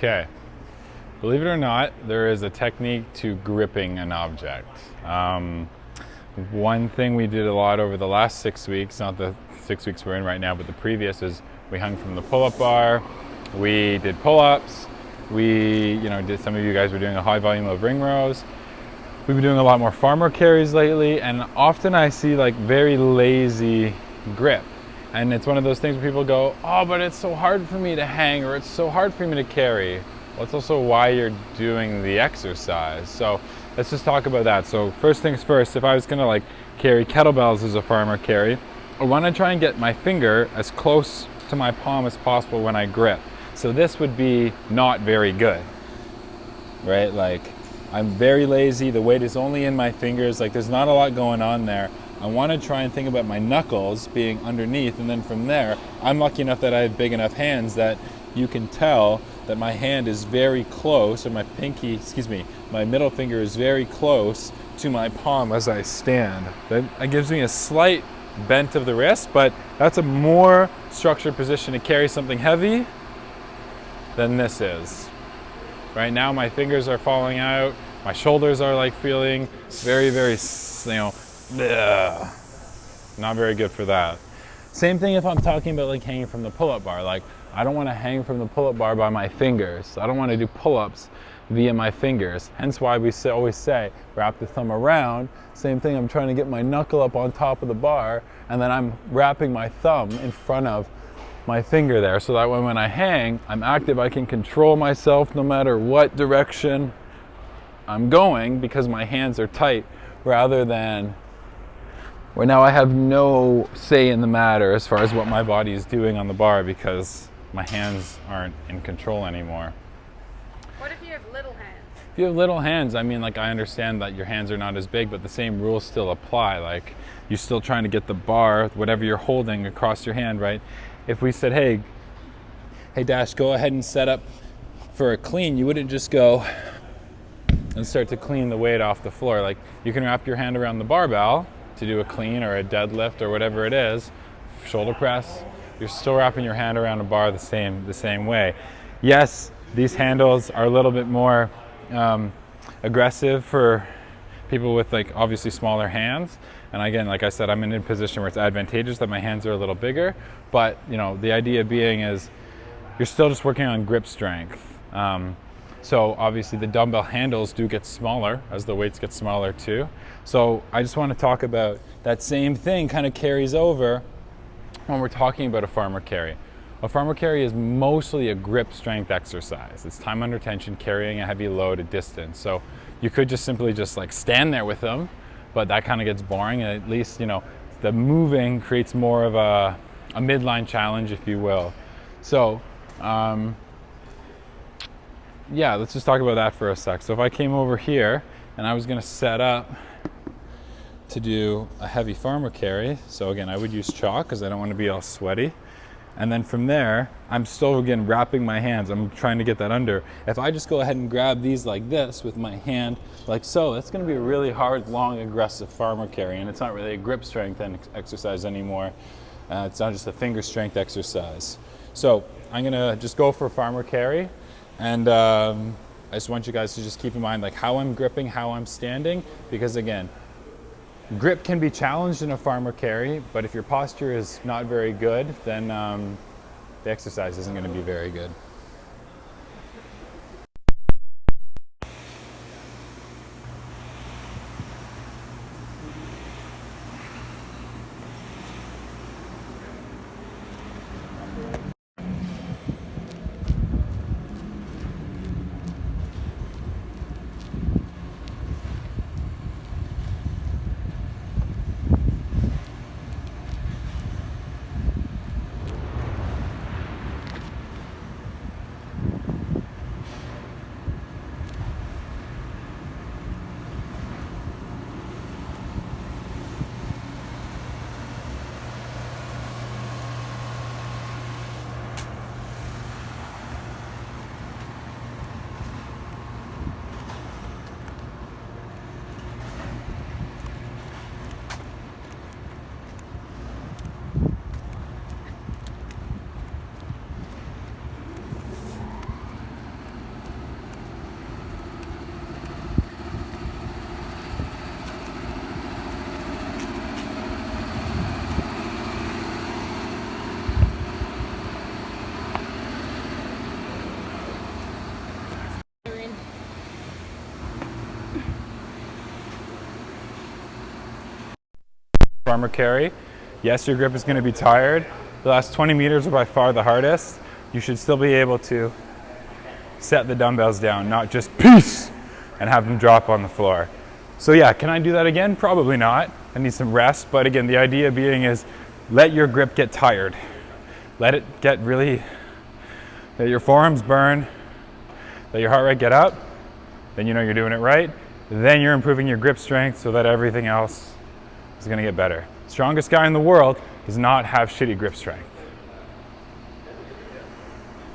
Okay. Believe it or not, there is a technique to gripping an object. One thing we did a lot over the last 6 weeks, not the 6 weeks we're in right now, but the previous, is we hung from the pull-up bar, we did pull-ups, some of you guys were doing a high volume of ring rows. We've been doing a lot more farmer carries lately, and often I see like very lazy grip. And it's one of those things where people go, oh, but it's so hard for me to hang, or it's so hard for me to carry. Well, it's also why you're doing the exercise. So let's just talk about that. So first things first, if I was gonna like carry kettlebells as a farmer carry, I wanna try and get my finger as close to my palm as possible when I grip. So this would be not very good, right? Like, I'm very lazy, the weight is only in my fingers, like there's not a lot going on there. I want to try and think about my knuckles being underneath, and then from there, I'm lucky enough that I have big enough hands that you can tell that my hand is very close, or my middle finger is very close to my palm as I stand. That gives me a slight bent of the wrist, but that's a more structured position to carry something heavy than this is. Right now my fingers are falling out, my shoulders are like feeling very, very, not very good for that. Same thing if I'm talking about like hanging from the pull-up bar. Like, I don't want to hang from the pull-up bar by my fingers. I don't want to do pull-ups via my fingers. Hence why we always say, wrap the thumb around. Same thing, I'm trying to get my knuckle up on top of the bar, and then I'm wrapping my thumb in front of my finger there, so that when I hang, I'm active, I can control myself no matter what direction I'm going, because my hands are tight, rather than where now I have no say in the matter as far as what my body is doing on the bar, because my hands aren't in control anymore. What if you have little hands? If you have little hands, I mean, like, I understand that your hands are not as big, but the same rules still apply. Like, you're still trying to get the bar, whatever you're holding, across your hand, right? If we said, hey Dash, go ahead and set up for a clean, you wouldn't just go and start to clean the weight off the floor. Like, you can wrap your hand around the barbell to do a clean or a deadlift or whatever it is, shoulder press. You're still wrapping your hand around a bar the same way. Yes, these handles are a little bit more aggressive for people with, like, obviously smaller hands. And again, like I said, I'm in a position where it's advantageous that my hands are a little bigger, but the idea being is you're still just working on grip strength. So obviously the dumbbell handles do get smaller as the weights get smaller too. So I just want to talk about that same thing kind of carries over when we're talking about a farmer carry. A farmer carry is mostly a grip strength exercise. It's time under tension, carrying a heavy load at distance. So you could just simply like stand there with them, but that kind of gets boring, and at least, the moving creates more of a midline challenge, if you will. So, yeah, let's just talk about that for a sec. So if I came over here and I was gonna set up to do a heavy farmer carry, so again, I would use chalk because I don't want to be all sweaty. And then from there, I'm still, again, wrapping my hands. I'm trying to get that under. If I just go ahead and grab these like this with my hand, like so, that's going to be a really hard, long, aggressive farmer carry. And it's not really a grip strength exercise anymore. It's not just a finger strength exercise. So I'm going to just go for a farmer carry. And I just want you guys to just keep in mind like how I'm gripping, how I'm standing. Because again, grip can be challenged in a farmer carry, but if your posture is not very good, then the exercise isn't going to be very good. farmer carry. Yes, your grip is going to be tired. The last 20 meters are by far the hardest. You should still be able to set the dumbbells down, not just peace and have them drop on the floor. So yeah, can I do that again? Probably not. I need some rest, but again, the idea being is let your grip get tired. Let it get really, let your forearms burn, let your heart rate get up, then you know you're doing it right. Then you're improving your grip strength so that everything else is gonna get better. Strongest guy in the world does not have shitty grip strength.